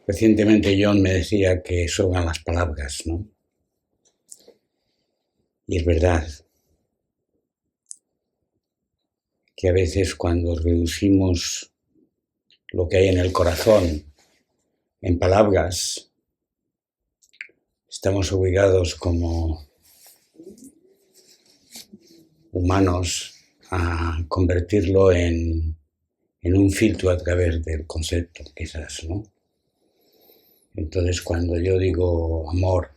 Recientemente John me decía que sobran las palabras, ¿no? Y es verdad que a veces cuando reducimos lo que hay en el corazón en palabras, estamos obligados como humanos a convertirlo en un filtro a través del concepto, quizás, ¿no? Entonces, cuando yo digo amor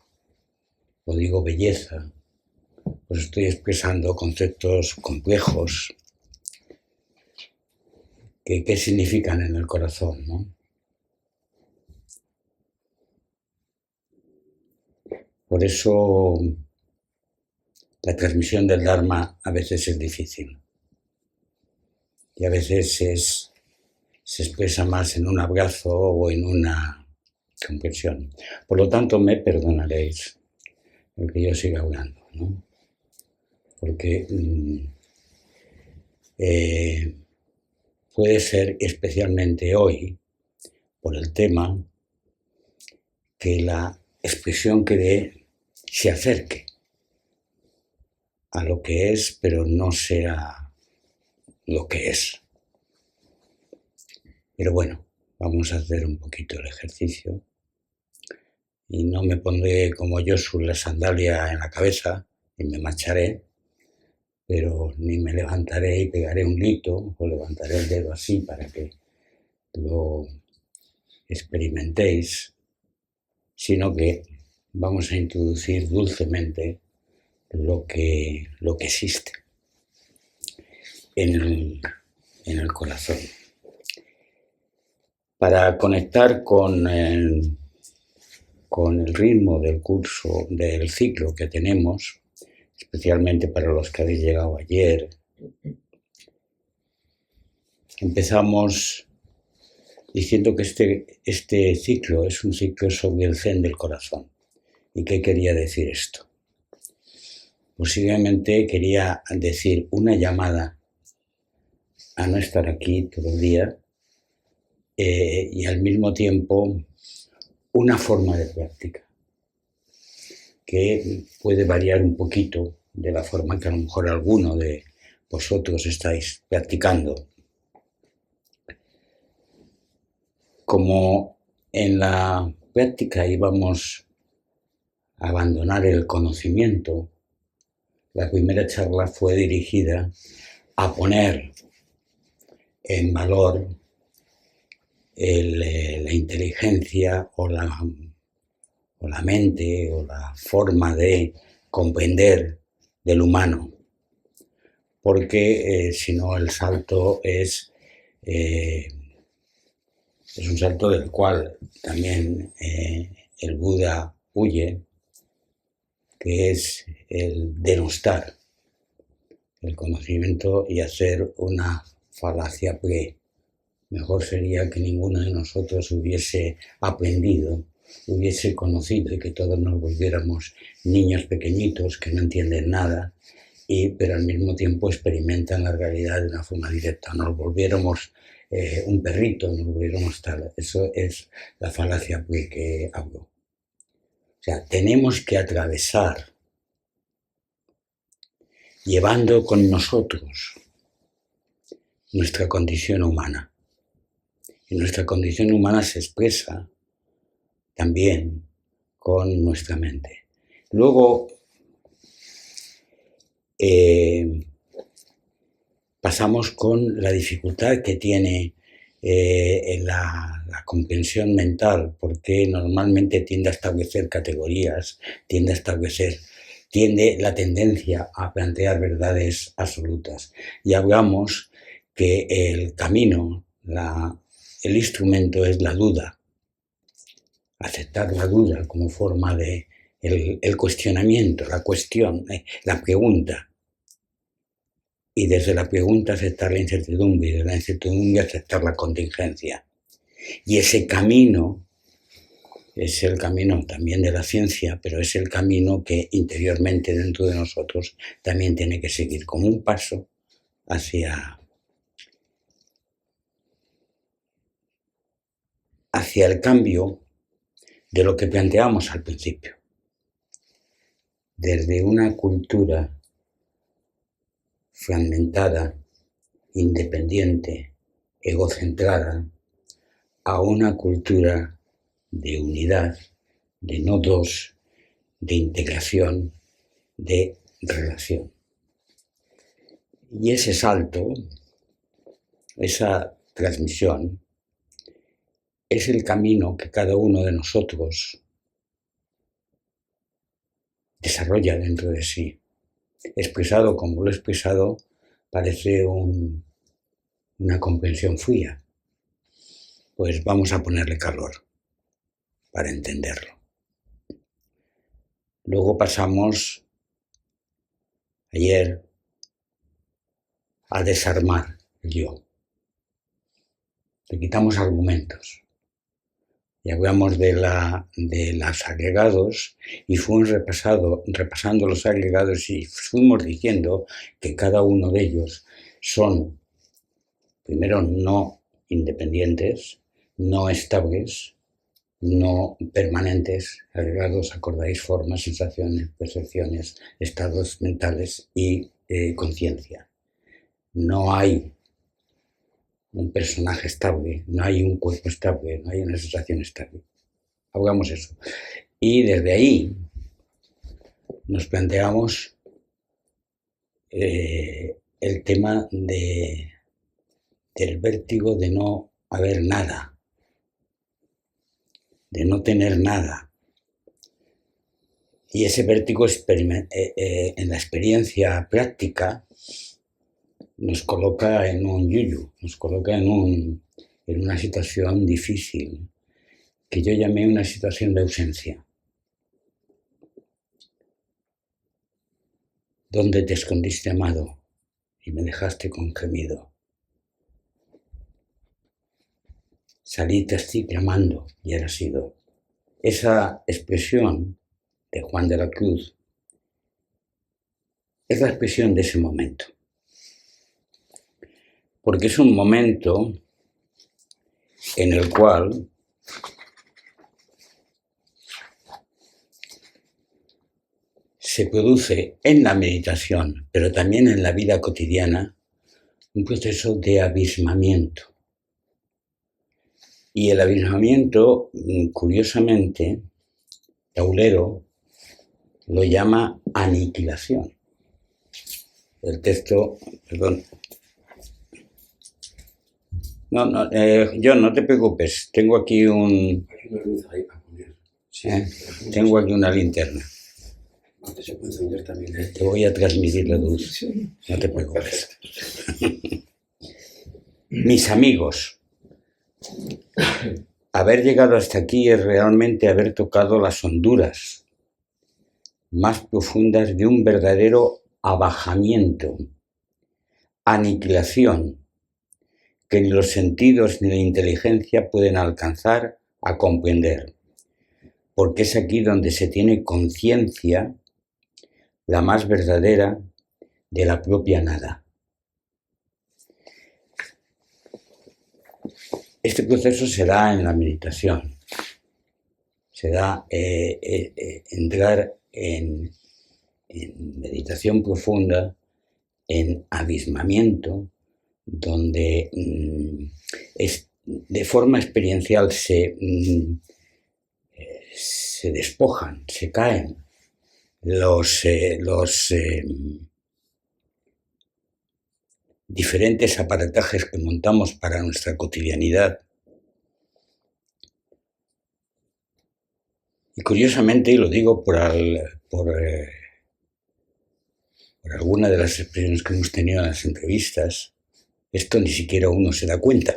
o digo belleza, pues estoy expresando conceptos complejos que significan en el corazón, ¿no? Por eso la transmisión del Dharma a veces es difícil y a veces se expresa más en un abrazo o en una comprensión. Por lo tanto, me perdonaréis el que yo siga hablando, ¿no? Porque puede ser especialmente hoy, por el tema, que la expresión que dé se acerque a lo que es, pero no sea lo que es. Pero bueno, vamos a hacer un poquito el ejercicio y no me pondré como Joshua la sandalia en la cabeza y me marcharé, pero ni me levantaré y pegaré un grito o levantaré el dedo así para que lo experimentéis, sino que vamos a introducir dulcemente lo que existe en el corazón. Para conectar con el ritmo del curso, del ciclo que tenemos, especialmente para los que habéis llegado ayer, empezamos diciendo que este ciclo es un ciclo sobre el zen del corazón. ¿Y qué quería decir esto? Posiblemente quería decir una llamada a no estar aquí todo el día y al mismo tiempo una forma de práctica que puede variar un poquito de la forma que a lo mejor alguno de vosotros estáis practicando. Como en la práctica íbamos a abandonar el conocimiento, la primera charla fue dirigida a poner en valor la inteligencia o la mente o la forma de comprender del humano, porque si no el salto es un salto del cual también el Buda huye, que es el denostar el conocimiento y hacer una falacia pre. Mejor sería que ninguno de nosotros hubiese aprendido, hubiese conocido y que todos nos volviéramos niños pequeñitos que no entienden nada, pero al mismo tiempo experimentan la realidad de una forma directa. Nos volviéramos un perrito, nos volviéramos tal. Eso es la falacia pre que hablo. O sea, tenemos que atravesar llevando con nosotros nuestra condición humana. Y nuestra condición humana se expresa también con nuestra mente. Luego pasamos con la dificultad que tiene la comprensión mental, porque normalmente tiende a establecer categorías, tiende la tendencia a plantear verdades absolutas. Y hablamos que el camino, el instrumento es la duda. Aceptar la duda como forma de el cuestionamiento, la cuestión, la pregunta. Y desde la pregunta aceptar la incertidumbre, y de la incertidumbre aceptar la contingencia. Y ese camino es el camino también de la ciencia, pero es el camino que interiormente dentro de nosotros también tiene que seguir como un paso hacia el cambio de lo que planteamos al principio. Desde una cultura fragmentada, independiente, egocentrada, a una cultura de unidad, de nodos, de integración, de relación. Y ese salto, esa transmisión, es el camino que cada uno de nosotros desarrolla dentro de sí. Expresado como lo he expresado, parece una comprensión fría. Pues vamos a ponerle calor para entenderlo. Luego pasamos ayer a desarmar el yo. Le quitamos argumentos. Y hablamos de los agregados y fuimos repasando los agregados y fuimos diciendo que cada uno de ellos son, primero, no independientes, no estables, no permanentes, agregados, acordáis, formas, sensaciones, percepciones, estados mentales y conciencia. No hay un personaje estable, no hay un cuerpo estable, no hay una sensación estable. Hagamos eso. Y desde ahí nos planteamos el tema del vértigo de no haber nada, de no tener nada. Y ese vértigo en la experiencia práctica nos coloca en un yuyu, nos coloca en una situación difícil, que yo llamé una situación de ausencia. ¿Dónde te escondiste, amado? Y me dejaste con gemido. Salí así clamando y era sido. Esa expresión de Juan de la Cruz es la expresión de ese momento. Porque es un momento en el cual se produce en la meditación, pero también en la vida cotidiana, un proceso de abismamiento. Y el abismamiento, curiosamente, Aulero lo llama aniquilación. El texto, perdón. No, John, no te preocupes, tengo aquí un... Hay una luz ahí para poner. Sí, tengo aquí una linterna. Antes se puede encender también. Te voy a transmitir la luz, no te preocupes. Mis amigos, haber llegado hasta aquí es realmente haber tocado las honduras más profundas de un verdadero abajamiento, aniquilación, que ni los sentidos ni la inteligencia pueden alcanzar a comprender, porque es aquí donde se tiene conciencia la más verdadera de la propia nada. Este proceso se da en la meditación, se da entrar en meditación profunda, en abismamiento, donde de forma experiencial se despojan, se caen los diferentes aparatajes que montamos para nuestra cotidianidad. Y curiosamente, y lo digo por alguna de las expresiones que hemos tenido en las entrevistas, esto ni siquiera uno se da cuenta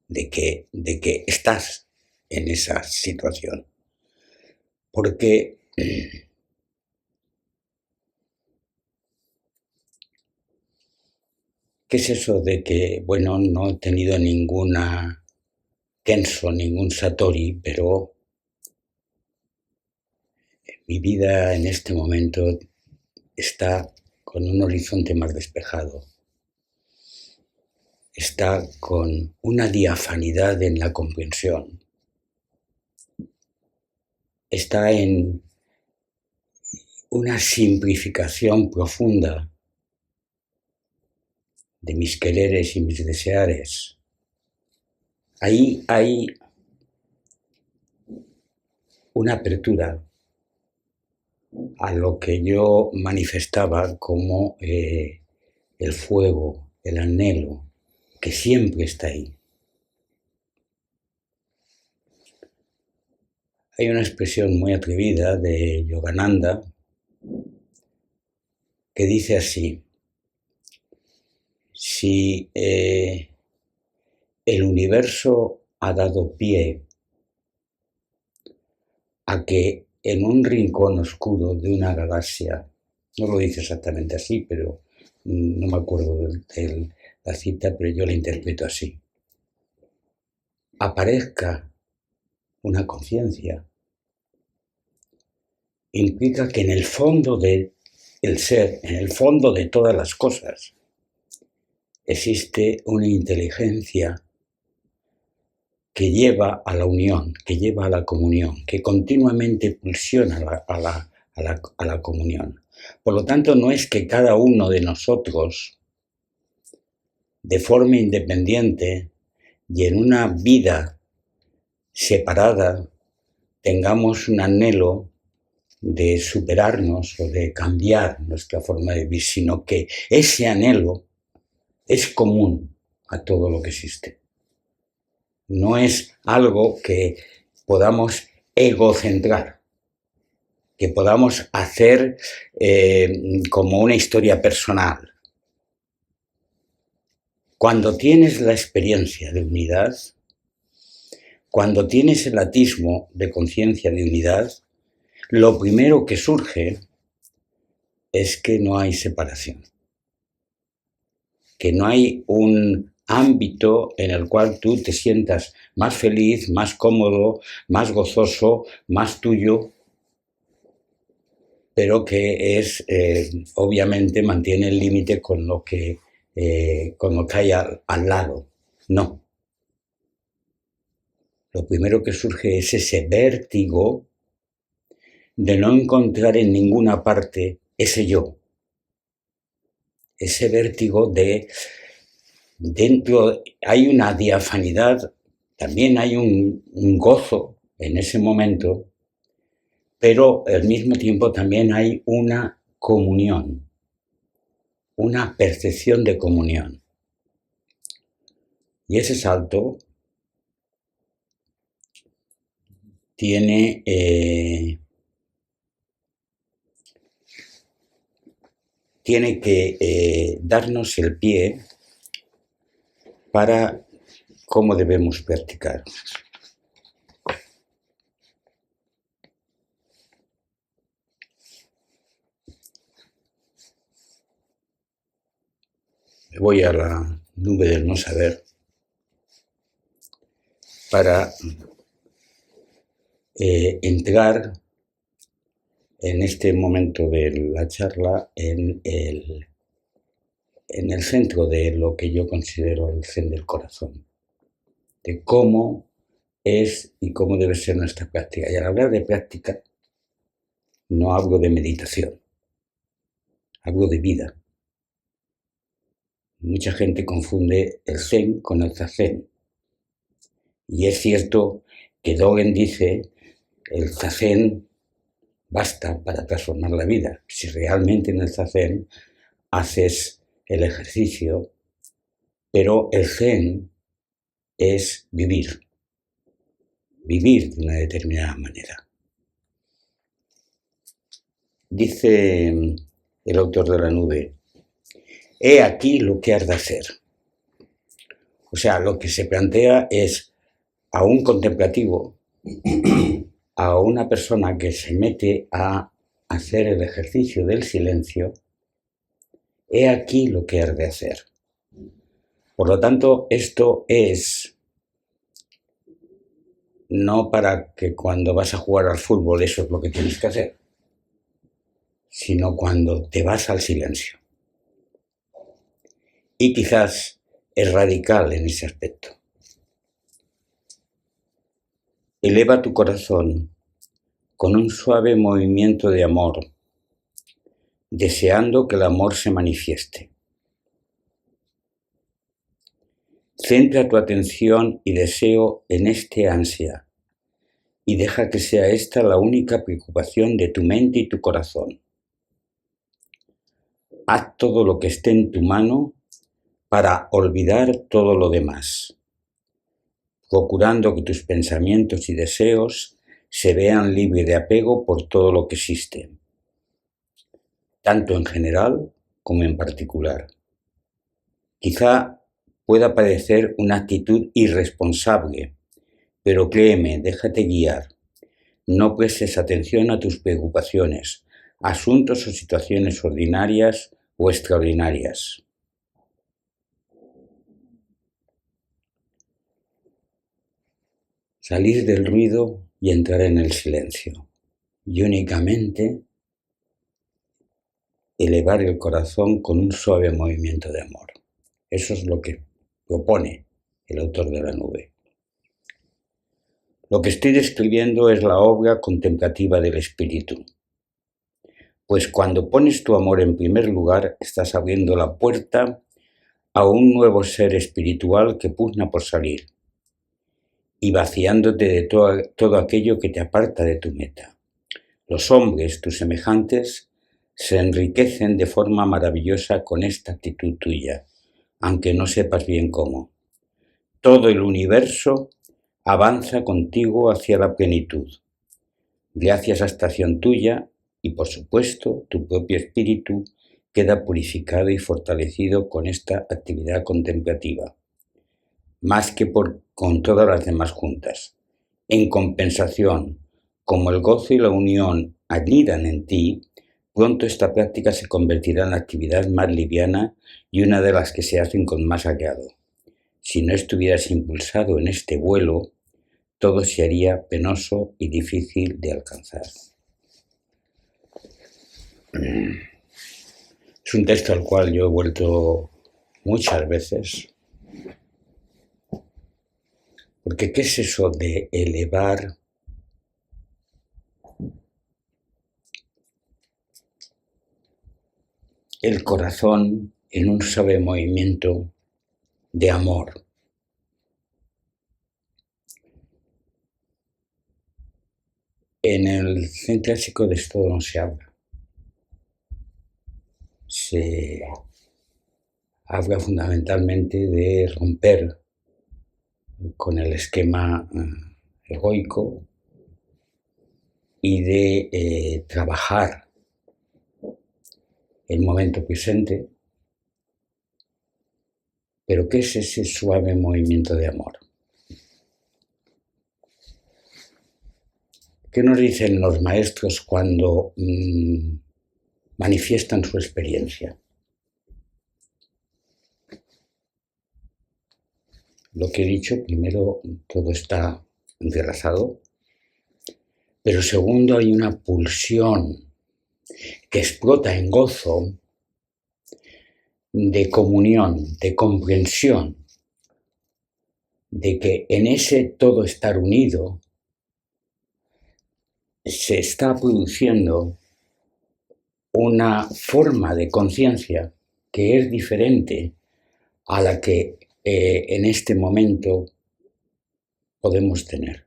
de que estás en esa situación. Porque ¿qué es eso de que, bueno, no he tenido ninguna Kenso, ningún Satori, pero mi vida en este momento está con un horizonte más despejado, está con una diafanidad en la comprensión, está en una simplificación profunda de mis quereres y mis deseares. Ahí hay una apertura a lo que yo manifestaba como el fuego, el anhelo, que siempre está ahí. Hay una expresión muy atrevida de Yogananda que dice así: si el universo ha dado pie a que en un rincón oscuro de una galaxia, no lo dice exactamente así, pero no me acuerdo de la cita, pero yo la interpreto así, aparezca una conciencia, implica que en el fondo del ser, en el fondo de todas las cosas, existe una inteligencia que lleva a la unión, que lleva a la comunión, que continuamente pulsiona a la comunión. Por lo tanto, no es que cada uno de nosotros, de forma independiente y en una vida separada, tengamos un anhelo de superarnos o de cambiar nuestra forma de vivir, sino que ese anhelo es común a todo lo que existe. No es algo que podamos egocentrar, que podamos hacer como una historia personal. Cuando tienes la experiencia de unidad, cuando tienes el atismo de conciencia de unidad, lo primero que surge es que no hay separación, que no hay un ámbito en el cual tú te sientas más feliz, más cómodo, más gozoso, más tuyo, pero que es, obviamente, mantiene el límite con lo que hay al lado. No. Lo primero que surge es ese vértigo de no encontrar en ninguna parte ese yo. Ese vértigo de dentro hay una diafanidad, también hay un gozo en ese momento, pero al mismo tiempo también hay una comunión, una percepción de comunión. Y ese salto tiene que darnos el pie para cómo debemos practicar. Me voy a la nube del no saber para entrar en este momento de la charla en el centro de lo que yo considero el zen del corazón, de cómo es y cómo debe ser nuestra práctica. Y al hablar de práctica, no hablo de meditación, hablo de vida. Mucha gente confunde el zen con el zazen. Y es cierto que Dogen dice, el zazen basta para transformar la vida. Si realmente en el zazen haces el ejercicio, pero el zen es vivir de una determinada manera. Dice el autor de La nube: he aquí lo que has de hacer. O sea, lo que se plantea es a un contemplativo, a una persona que se mete a hacer el ejercicio del silencio, he aquí lo que has de hacer. Por lo tanto, esto es no para que cuando vas a jugar al fútbol eso es lo que tienes que hacer, sino cuando te vas al silencio. Y quizás es radical en ese aspecto. Eleva tu corazón con un suave movimiento de amor, deseando que el amor se manifieste. Centra tu atención y deseo en este ansia y deja que sea esta la única preocupación de tu mente y tu corazón. Haz todo lo que esté en tu mano para olvidar todo lo demás, procurando que tus pensamientos y deseos se vean libres de apego por todo lo que existe, tanto en general como en particular. Quizá pueda parecer una actitud irresponsable, pero créeme, déjate guiar. No prestes atención a tus preocupaciones, asuntos o situaciones ordinarias o extraordinarias. Salir del ruido y entrar en el silencio. Y únicamente elevar el corazón con un suave movimiento de amor. Eso es lo que propone el autor de La nube. Lo que estoy describiendo es la obra contemplativa del espíritu. Pues cuando pones tu amor en primer lugar, estás abriendo la puerta a un nuevo ser espiritual que pugna por salir y vaciándote de todo aquello que te aparta de tu meta. Los hombres, tus semejantes, se enriquecen de forma maravillosa con esta actitud tuya, aunque no sepas bien cómo. Todo el universo avanza contigo hacia la plenitud. Gracias a esta acción tuya, y por supuesto, tu propio espíritu queda purificado y fortalecido con esta actividad contemplativa, más que con todas las demás juntas. En compensación, como el gozo y la unión anidan en ti, pronto esta práctica se convertirá en la actividad más liviana y una de las que se hacen con más agrado. Si no estuvieras impulsado en este vuelo, todo se haría penoso y difícil de alcanzar. Es un texto al cual yo he vuelto muchas veces, porque ¿qué es eso de elevar el corazón en un suave movimiento de amor? En el zen clásico de esto no se habla. Se habla fundamentalmente de romper con el esquema egoico y de trabajar el momento presente. Pero ¿qué es ese suave movimiento de amor? ¿Qué nos dicen los maestros cuando manifiestan su experiencia? Lo que he dicho, primero, todo está entrelazado, pero segundo, hay una pulsión que explota en gozo de comunión, de comprensión, de que en ese todo estar unido se está produciendo una forma de conciencia que es diferente a la que en este momento podemos tener.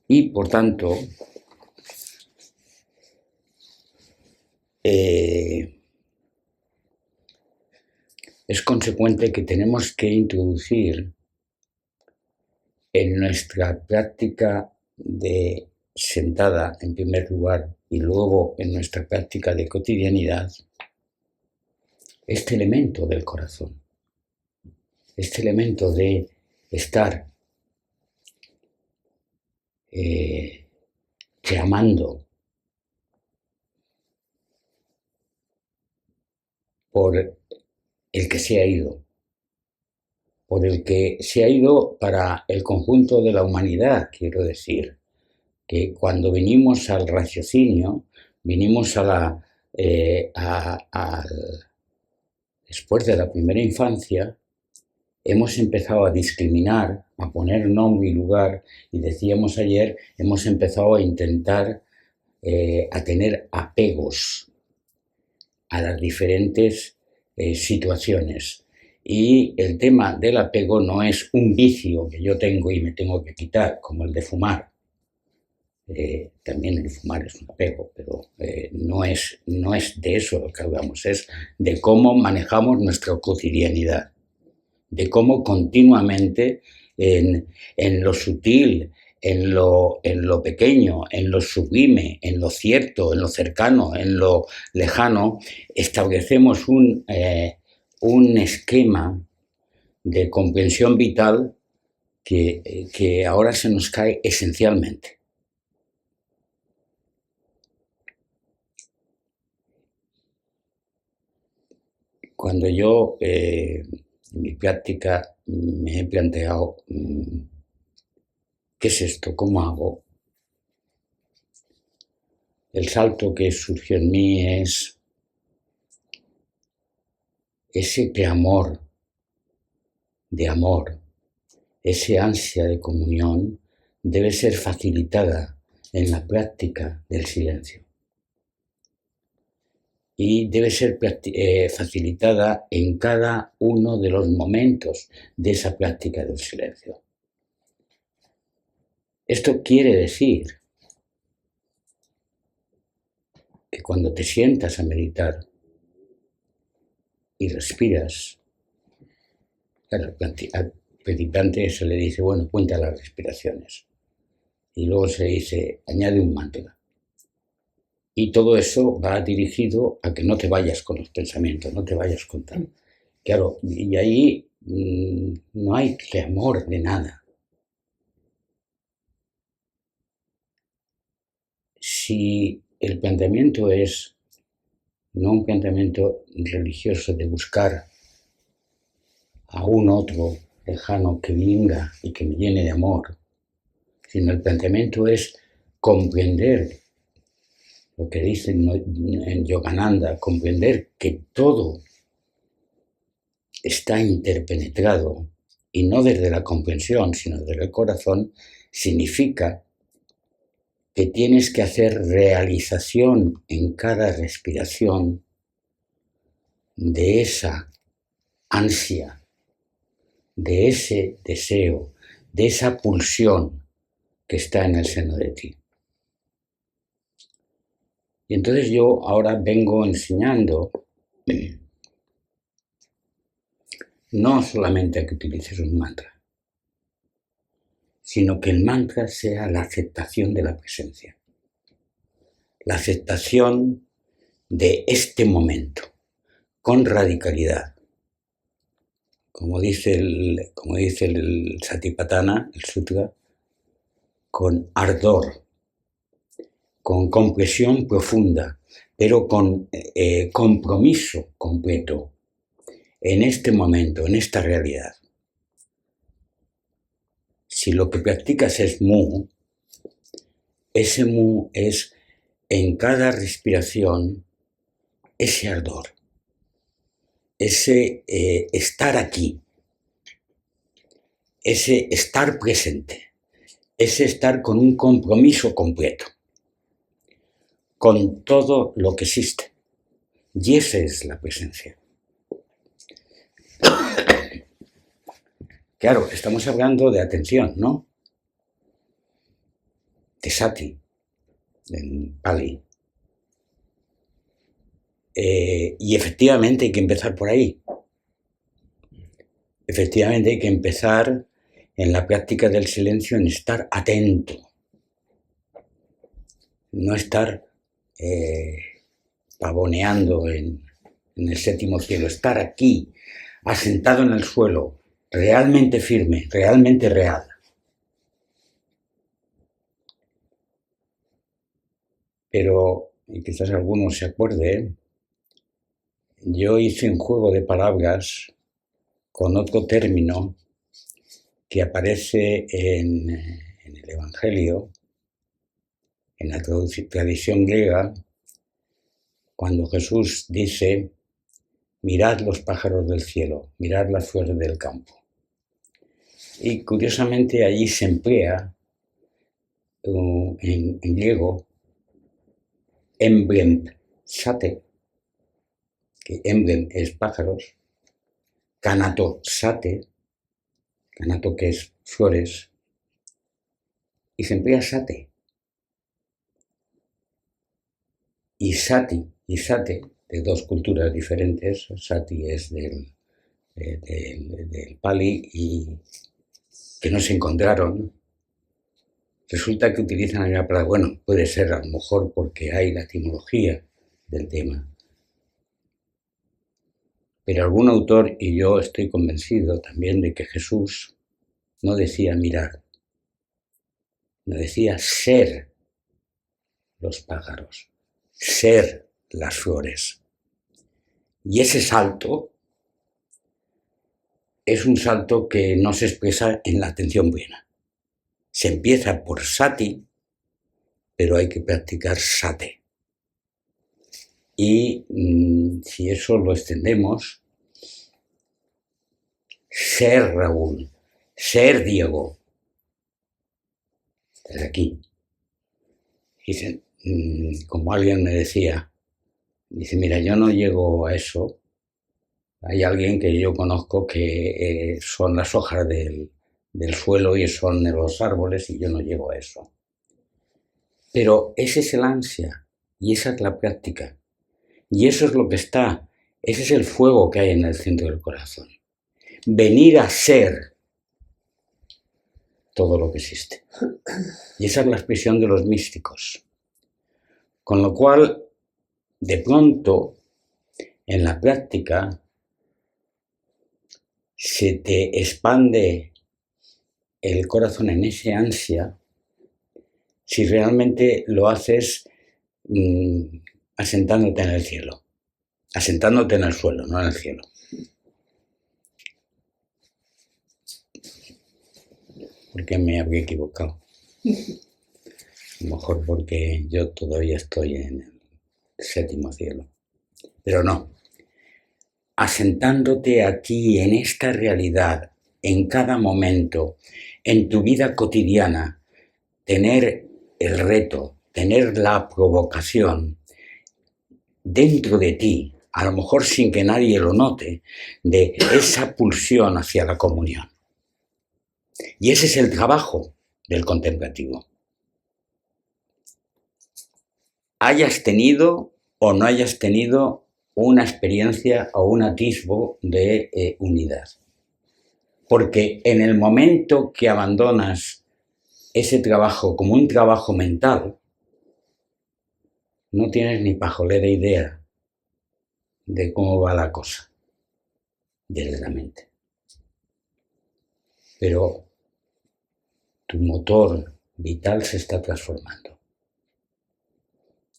Y por tanto, es consecuente que tenemos que introducir en nuestra práctica de sentada, en primer lugar, y luego en nuestra práctica de cotidianidad, este elemento del corazón, este elemento de estar clamando por el que se ha ido, por el que se ha ido para el conjunto de la humanidad, quiero decir, que cuando venimos al raciocinio, vinimos después de la primera infancia, hemos empezado a discriminar, a poner nombre y lugar, y decíamos ayer, hemos empezado a intentar a tener apegos a las diferentes situaciones. Y el tema del apego no es un vicio que yo tengo y me tengo que quitar, como el de fumar. También el fumar es un apego, pero no es de eso lo que hablamos, es de cómo manejamos nuestra cotidianidad, de cómo continuamente en lo sutil, en lo pequeño, en lo sublime, en lo cierto, en lo cercano, en lo lejano, establecemos un esquema de comprensión vital que ahora se nos cae esencialmente. Cuando yo en mi práctica me he planteado ¿qué es esto? ¿Cómo hago? El salto que surgió en mí es ese clamor de amor, ese ansia de comunión debe ser facilitada en la práctica del silencio. Y debe ser facilitada en cada uno de los momentos de esa práctica del silencio. Esto quiere decir que cuando te sientas a meditar y respiras, al principiante se le dice, bueno, cuenta las respiraciones. Y luego se dice, añade un mantra. Y todo eso va dirigido a que no te vayas con los pensamientos, no te vayas con tal. Claro, y ahí no hay temor de nada. Si el planteamiento es no un planteamiento religioso de buscar a un otro lejano que venga y que me llene de amor, sino el planteamiento es comprender lo que dicen en Yogananda, comprender que todo está interpenetrado, y no desde la comprensión, sino desde el corazón, significa que tienes que hacer realización en cada respiración de esa ansia, de ese deseo, de esa pulsión que está en el seno de ti. Y entonces yo ahora vengo enseñando no solamente a que utilices un mantra, sino que el mantra sea la aceptación de la presencia, la aceptación de este momento, con radicalidad. Como dice el Satipatthana, el Sutra, con ardor, con comprensión profunda, pero con compromiso completo en este momento, en esta realidad. Si lo que practicas es mu, ese mu es en cada respiración ese ardor, ese estar aquí, ese estar presente, ese estar con un compromiso completo con todo lo que existe. Y esa es la presencia. Claro, estamos hablando de atención, ¿no? De sati, en Pali. Y efectivamente hay que empezar por ahí. Efectivamente hay que empezar en la práctica del silencio en estar atento. No estar pavoneando en el séptimo cielo, estar aquí, asentado en el suelo, realmente firme, realmente real. Pero, y quizás alguno se acuerde, yo hice un juego de palabras con otro término que aparece en el Evangelio, en la tradición griega, cuando Jesús dice: mirad los pájaros del cielo, mirad las flores del campo. Y curiosamente allí se emplea en griego emblem sate, que emblem es pájaros, canato sate, canato que es flores, y se emplea sate. Y sati y sate, de dos culturas diferentes, sati es del Pali, y que no se encontraron, resulta que utilizan la misma palabra. Bueno, puede ser a lo mejor porque hay la etimología del tema. Pero algún autor, y yo estoy convencido también, de que Jesús no decía mirar, no decía ser los pájaros, ser las flores. Y ese salto es un salto que no se expresa en la atención plena. Se empieza por sati, pero hay que practicar sate. Y si eso lo extendemos, ser Raúl, ser Diego, estar aquí. Dicen, como alguien me decía, dice, mira, yo no llego a eso. Hay alguien que yo conozco que son las hojas del suelo y son los árboles, y yo no llego a eso. Pero ese es el ansia y esa es la práctica. Y eso es lo que está, ese es el fuego que hay en el centro del corazón. Venir a ser todo lo que existe. Y esa es la expresión de los místicos. Con lo cual, de pronto, en la práctica, se te expande el corazón en ese ansia si realmente lo haces asentándote en el cielo, asentándote en el suelo, no en el cielo. ¿Por qué me habría equivocado? A lo mejor porque yo todavía estoy en el séptimo cielo. Pero no. Asentándote aquí, en esta realidad, en cada momento, en tu vida cotidiana, tener el reto, tener la provocación dentro de ti, a lo mejor sin que nadie lo note, de esa pulsión hacia la comunión. Y ese es el trabajo del contemplativo. Hayas tenido o no hayas tenido una experiencia o un atisbo de unidad. Porque en el momento que abandonas ese trabajo como un trabajo mental, no tienes ni pajolera idea de cómo va la cosa desde la mente. Pero tu motor vital se está transformando.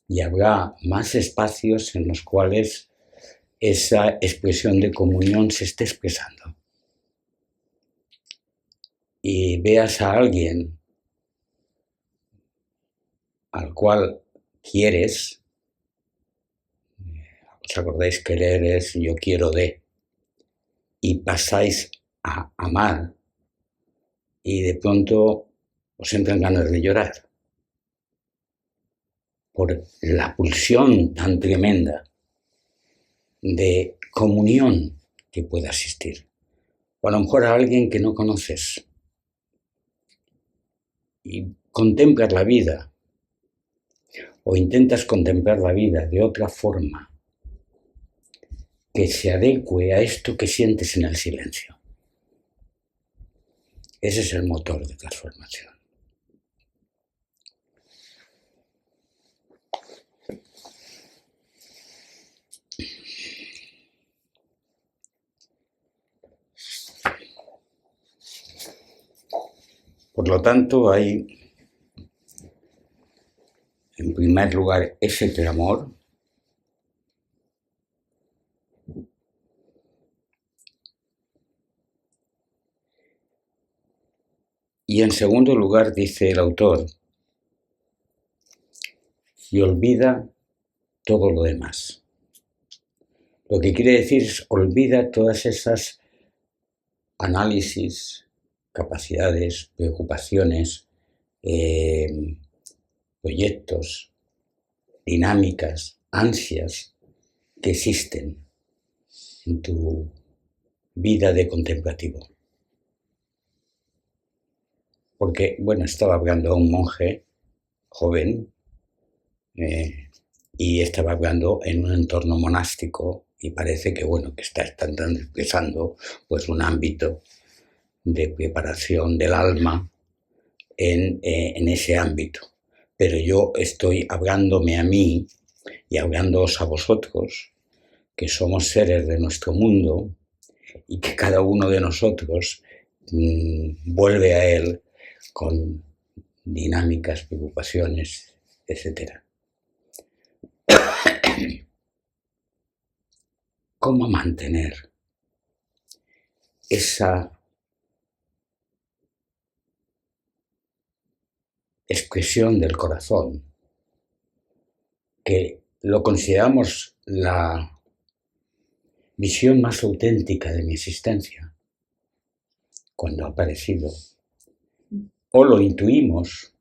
Y habrá más espacios en los cuales esa expresión de comunión se esté expresando. Y veas a alguien al cual quieres, ¿os acordáis? Querer es yo quiero de, y pasáis a amar, y de pronto os entran ganas de llorar por la pulsión tan tremenda de comunión que pueda existir. O a lo mejor a alguien que no conoces y contemplas la vida, o intentas contemplar la vida de otra forma, que se adecue a esto que sientes en el silencio. Ese es el motor de transformación. Por lo tanto, hay, en primer lugar, ese clamor. Y en segundo lugar, dice el autor, y olvida todo lo demás. Lo que quiere decir es olvida todas esas análisis, capacidades, preocupaciones, proyectos, dinámicas, ansias que existen en tu vida de contemplativo. Porque, bueno, estaba hablando a un monje joven y estaba hablando en un entorno monástico y parece que, bueno, que está expresando pues un ámbito de preparación del alma en ese ámbito. Pero yo estoy hablándome a mí y hablándoos a vosotros, que somos seres de nuestro mundo y que cada uno de nosotros vuelve a él con dinámicas, preocupaciones, etc. ¿Cómo mantener esa expresión del corazón, que lo consideramos la visión más auténtica de mi existencia, cuando ha aparecido, o lo intuimos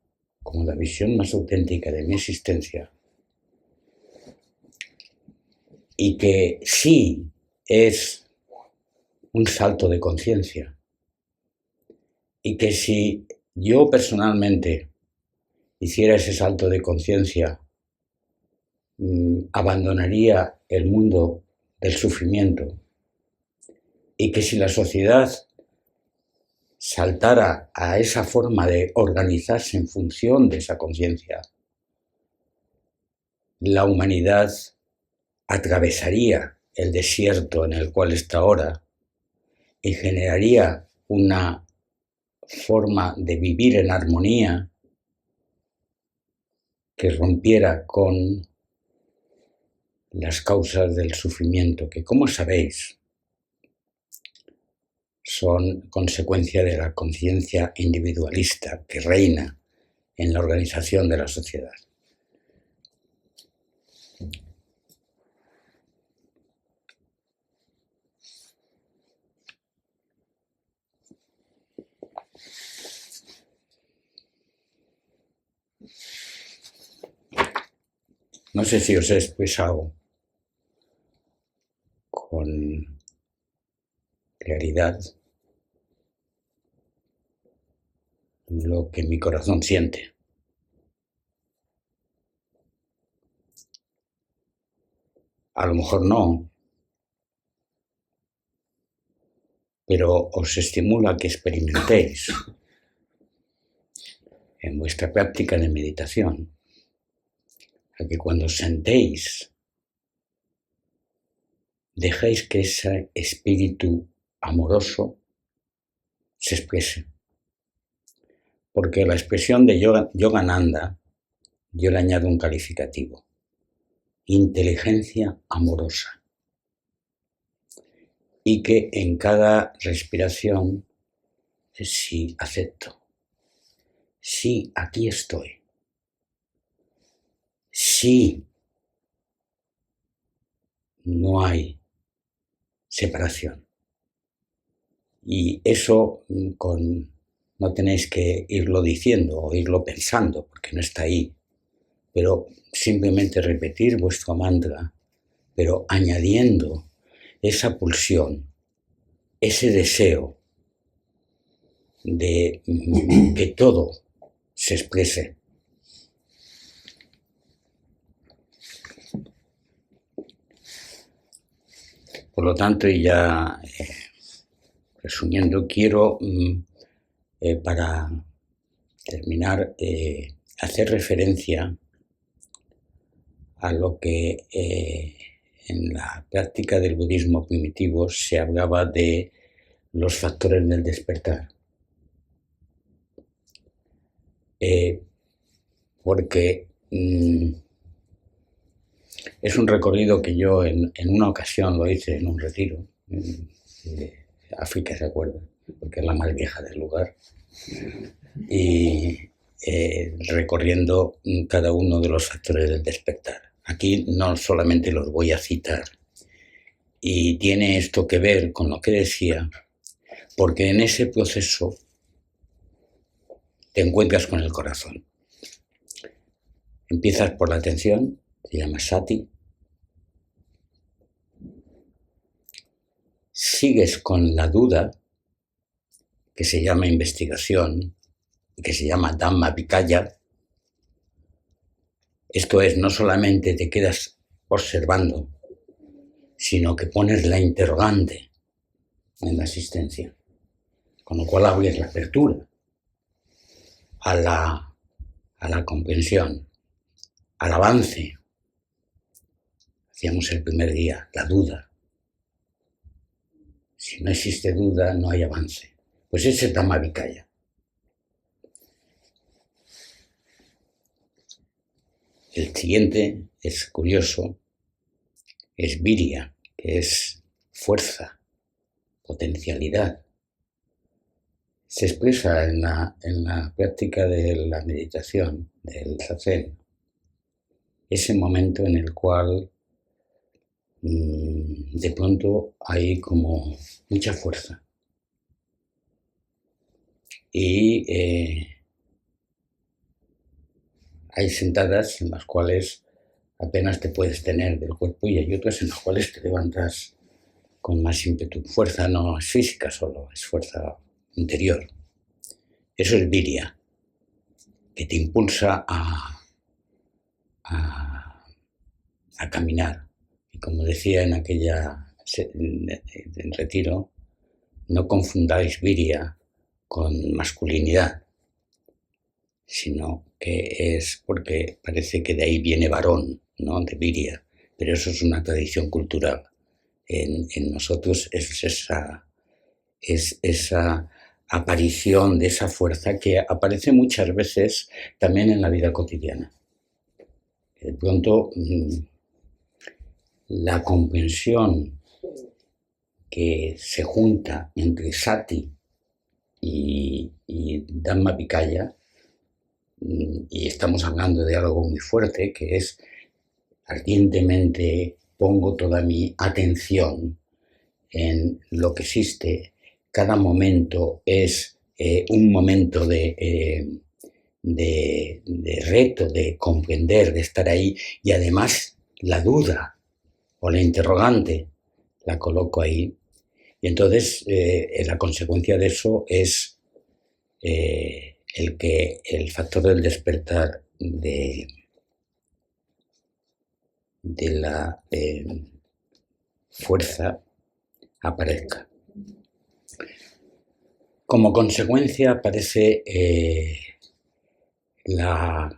como la visión más auténtica de mi existencia, y que sí es un salto de conciencia, y que si yo personalmente hiciera ese salto de conciencia, abandonaría el mundo del sufrimiento, y que si la sociedad saltara a esa forma de organizarse en función de esa conciencia, la humanidad atravesaría el desierto en el cual está ahora y generaría una forma de vivir en armonía que rompiera con las causas del sufrimiento, que, como sabéis, son consecuencia de la conciencia individualista que reina en la organización de la sociedad. No sé si os he expresado con claridad lo que mi corazón siente. A lo mejor no, pero os estimulo a que experimentéis en vuestra práctica de meditación, a que cuando sentéis, dejéis que ese espíritu amoroso se exprese. Porque a la expresión de Yogananda yo le añado un calificativo: inteligencia amorosa. Y que en cada respiración, sí, acepto. Sí, aquí estoy. Sí, no hay separación. Y eso no tenéis que irlo diciendo o irlo pensando, porque no está ahí. Pero simplemente repetir vuestro mantra, pero añadiendo esa pulsión, ese deseo de que todo se exprese. Por lo tanto, y ya resumiendo, quiero, para terminar, hacer referencia a lo que en la práctica del budismo primitivo se hablaba de los factores del despertar. Porque es un recorrido que yo en una ocasión lo hice en un retiro, África se acuerda, porque es la más vieja del lugar, y recorriendo cada uno de los factores del despertar. Aquí no solamente los voy a citar, y tiene esto que ver con lo que decía, porque en ese proceso te encuentras con el corazón. Empiezas por la atención, se llama sati. Sigues con la duda, que se llama investigación, que se llama Dhammavicaya. Esto es, no solamente te quedas observando, sino que pones la interrogante en la existencia, con lo cual abres la apertura a la comprensión, al avance. Hacíamos el primer día, la duda. Si no existe duda, no hay avance. Pues ese es Dhammavicaya. El siguiente es curioso, es Virya, que es fuerza, potencialidad. Se expresa en la práctica de la meditación, del zazen, ese momento en el cual de pronto hay como mucha fuerza. Y hay sentadas en las cuales apenas te puedes tener del cuerpo y hay otras en las cuales te levantas con más ímpetu. Fuerza no es física solo, es fuerza interior. Eso es Virya, que te impulsa a caminar. Y como decía en en retiro, no confundáis Virya con masculinidad, sino que es porque parece que de ahí viene varón, ¿no? De Virya, pero eso es una tradición cultural. En nosotros es esa aparición de esa fuerza que aparece muchas veces también en la vida cotidiana. De pronto, la comprensión que se junta entre sati y Dhammavicaya, y estamos hablando de algo muy fuerte, que es ardientemente pongo toda mi atención en lo que existe. Cada momento es un momento de reto, de comprender, de estar ahí, y además la duda o la interrogante la coloco ahí. Y entonces la consecuencia de eso es el factor del despertar de la fuerza aparezca. Como consecuencia aparece la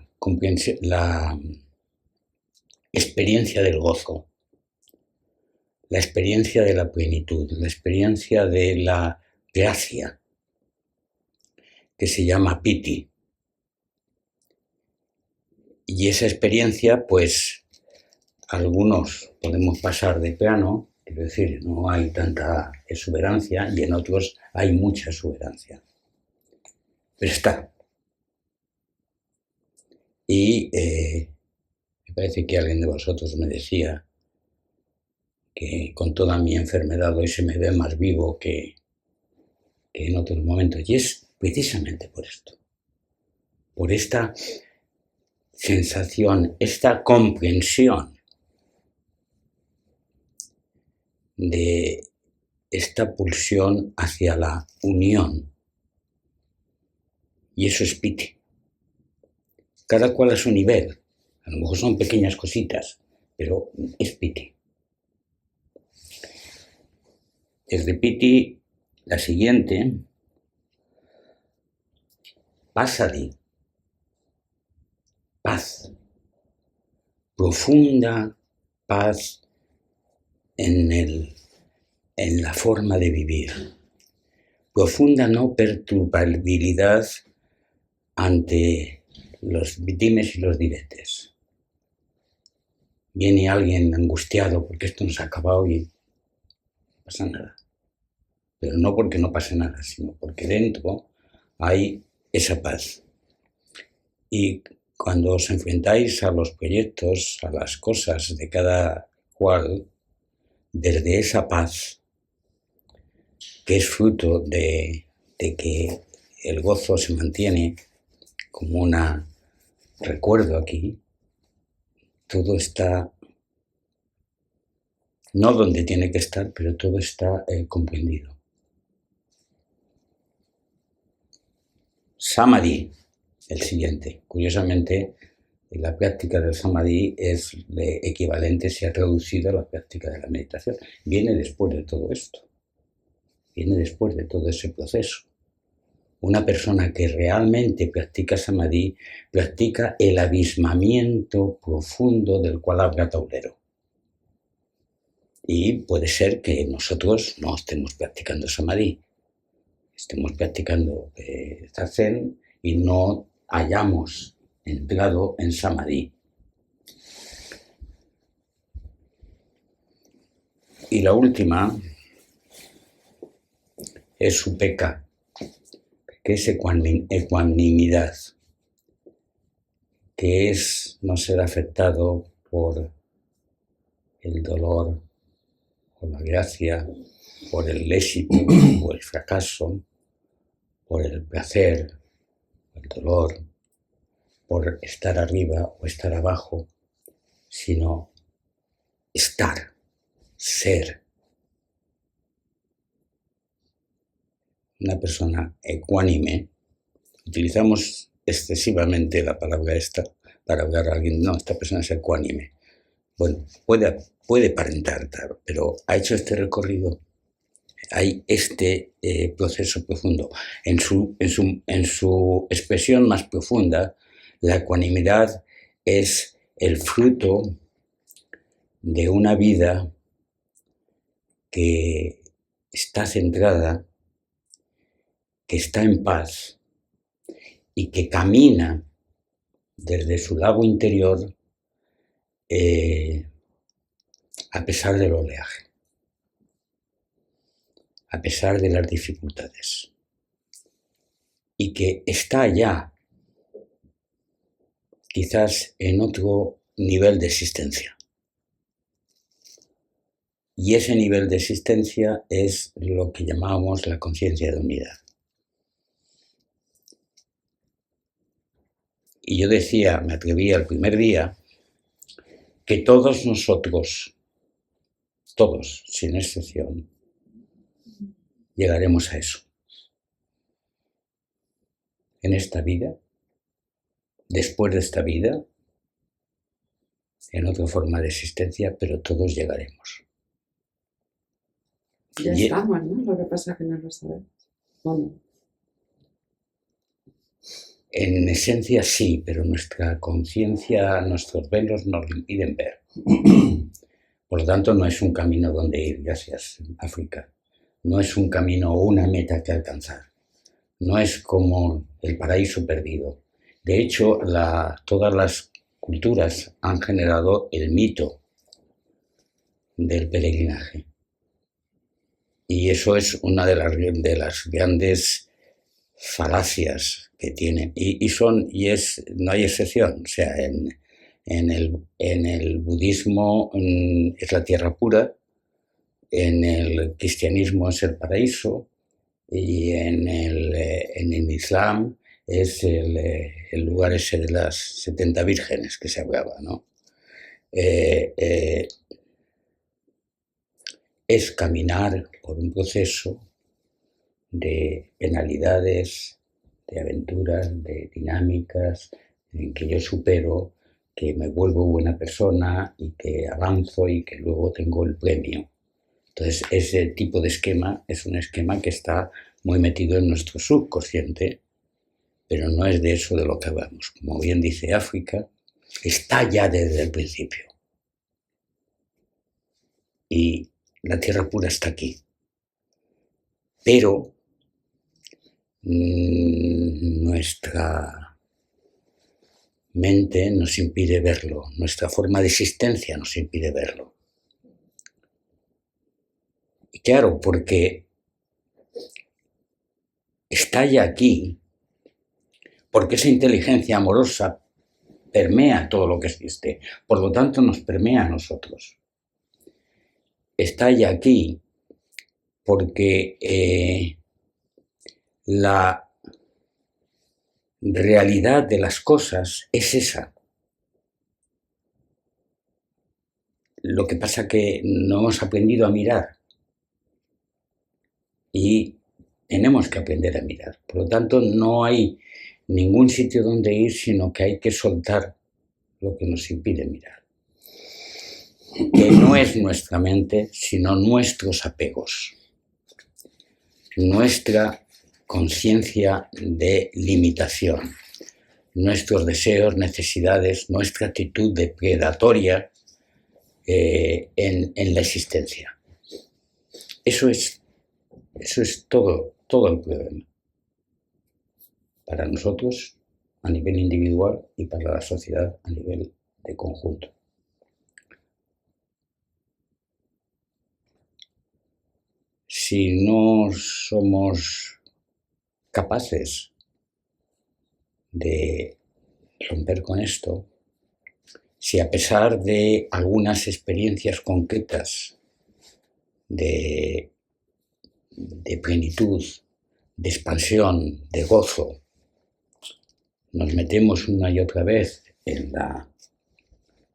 experiencia del gozo, la experiencia de la plenitud, la experiencia de la gracia, que se llama piti. Y esa experiencia, pues, algunos podemos pasar de plano, es decir, no hay tanta exuberancia, y en otros hay mucha exuberancia. Pero está. Y me parece que alguien de vosotros me decía que con toda mi enfermedad hoy se me ve más vivo que en otros momentos. Y es precisamente por esto, por esta sensación, esta comprensión de esta pulsión hacia la unión. Y eso es piti. Cada cual a su nivel. A lo mejor son pequeñas cositas, pero es piti. Desde Piti, la siguiente, Pasadi, paz, profunda paz en la forma de vivir, profunda no perturbabilidad ante los dimes y los diretes. Viene alguien angustiado porque esto no se ha acabado y no pasa nada. Pero no porque no pase nada, sino porque dentro hay esa paz. Y cuando os enfrentáis a los proyectos, a las cosas de cada cual, desde esa paz, que es fruto de que el gozo se mantiene como un recuerdo aquí, todo está, no donde tiene que estar, pero todo está comprendido. Samadhi, el siguiente. Curiosamente, la práctica del Samadhi es equivalente, se ha reducido a la práctica de la meditación. Viene después de todo esto. Viene después de todo ese proceso. Una persona que realmente practica Samadhi practica el abismamiento profundo del cual habla Taulero. Y puede ser que nosotros no estemos practicando Samadhi, estemos practicando Zazen y no hayamos entrado en Samadhi. Y la última es Upekkha, que es ecuanimidad, que es no ser afectado por el dolor, por la gracia, por el éxito o el fracaso, por el placer, el dolor, por estar arriba o estar abajo, sino estar, ser. Una persona ecuánime, utilizamos excesivamente la palabra esta para hablar a alguien, no, esta persona es ecuánime. Bueno, puede aparentar, claro, pero ha hecho este recorrido, hay este proceso profundo. En su expresión más profunda, la ecuanimidad es el fruto de una vida que está centrada, que está en paz y que camina desde su lago interior a pesar del oleaje, a pesar de las dificultades, y que está ya quizás en otro nivel de existencia. Y ese nivel de existencia es lo que llamamos la conciencia de unidad. Y yo decía, me atreví el primer día, que todos nosotros, todos, sin excepción, llegaremos a eso. En esta vida, después de esta vida, en otra forma de existencia, pero todos llegaremos. Ya estamos, ¿no? Lo que pasa es que no lo sabemos. Bueno. En esencia sí, pero nuestra conciencia, nuestros velos nos lo impiden ver. Por lo tanto, no es un camino donde ir, gracias, África. No es un camino o una meta que alcanzar. No es como el paraíso perdido. De hecho, todas las culturas han generado el mito del peregrinaje. Y eso es una de las grandes falacias que tienen. No hay excepción. O sea, en el budismo es la tierra pura, en el cristianismo es el paraíso y en el islam es el lugar ese de las 70 vírgenes que se hablaba, ¿no? Es caminar por un proceso de penalidades, de aventuras, de dinámicas, en que yo supero, que me vuelvo buena persona y que avanzo y que luego tengo el premio. Entonces, ese tipo de esquema es un esquema que está muy metido en nuestro subconsciente, pero no es de eso de lo que hablamos. Como bien dice África, está ya desde el principio. Y la tierra pura está aquí. Pero nuestra mente nos impide verlo, nuestra forma de existencia nos impide verlo. Y claro, porque está ya aquí, porque esa inteligencia amorosa permea todo lo que existe, por lo tanto nos permea a nosotros. Está ya aquí porque la realidad de las cosas es esa. Lo que pasa es que no hemos aprendido a mirar y tenemos que aprender a mirar. Por lo tanto, no hay ningún sitio donde ir, sino que hay que soltar lo que nos impide mirar. Que no es nuestra mente, sino nuestros apegos, nuestra conciencia de limitación, nuestros deseos, necesidades, nuestra actitud depredatoria en la existencia. Eso es todo el problema. Para nosotros, a nivel individual, y para la sociedad a nivel de conjunto. Si no somos capaces de romper con esto, si a pesar de algunas experiencias concretas de plenitud, de expansión, de gozo, nos metemos una y otra vez en la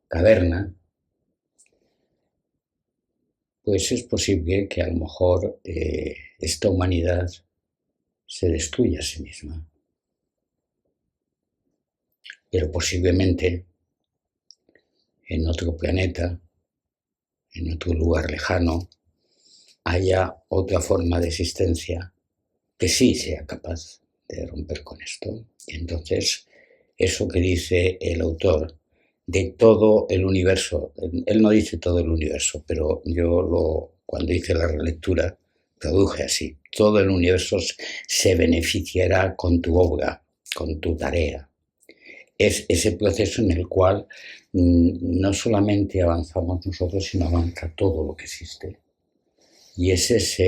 caverna, pues es posible que a lo mejor esta humanidad se destruya a sí misma. Pero posiblemente en otro planeta, en otro lugar lejano, haya otra forma de existencia que sí sea capaz de romper con esto. Y entonces, eso que dice el autor de todo el universo, él no dice todo el universo, pero yo cuando hice la relectura traduje así: todo el universo se beneficiará con tu obra, con tu tarea. Es ese proceso en el cual no solamente avanzamos nosotros, sino avanza todo lo que existe. Y esa es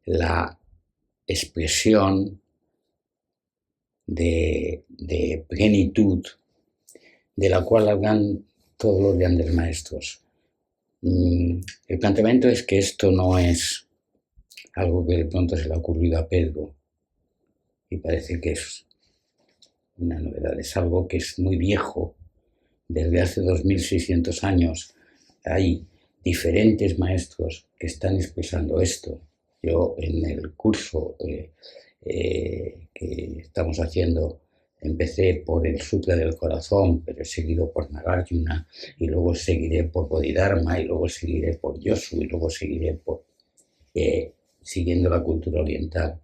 la expresión de plenitud de la cual hablan todos los grandes maestros. El planteamiento es que esto no es algo que de pronto se le ha ocurrido a Pedro y parece que es una novedad, es algo que es muy viejo. Desde hace 2600 años hay diferentes maestros que están expresando esto. Yo en el curso que estamos haciendo empecé por el Sutra del Corazón, pero he seguido por Nagarjuna, y luego seguiré por Bodhidharma, y luego seguiré por Yosu, y luego seguiré por siguiendo la cultura oriental.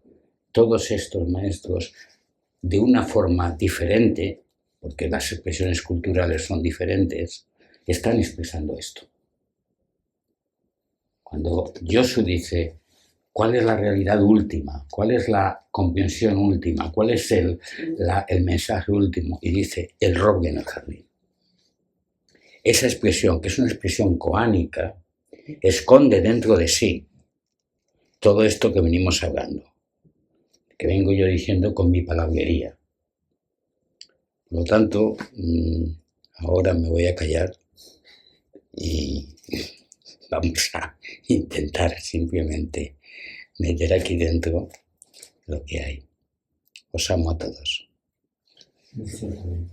Todos estos maestros, de una forma diferente, porque las expresiones culturales son diferentes, están expresando esto. Cuando Yosu dice: ¿cuál es la realidad última? ¿Cuál es la comprensión última? ¿Cuál es el mensaje último? Y dice: el roble en el jardín. Esa expresión, que es una expresión koánica, esconde dentro de sí todo esto que venimos hablando, que vengo yo diciendo con mi palabrería. Por lo tanto, ahora me voy a callar y vamos a intentar simplemente meter aquí dentro lo que hay. Os amo a todos. Está bien.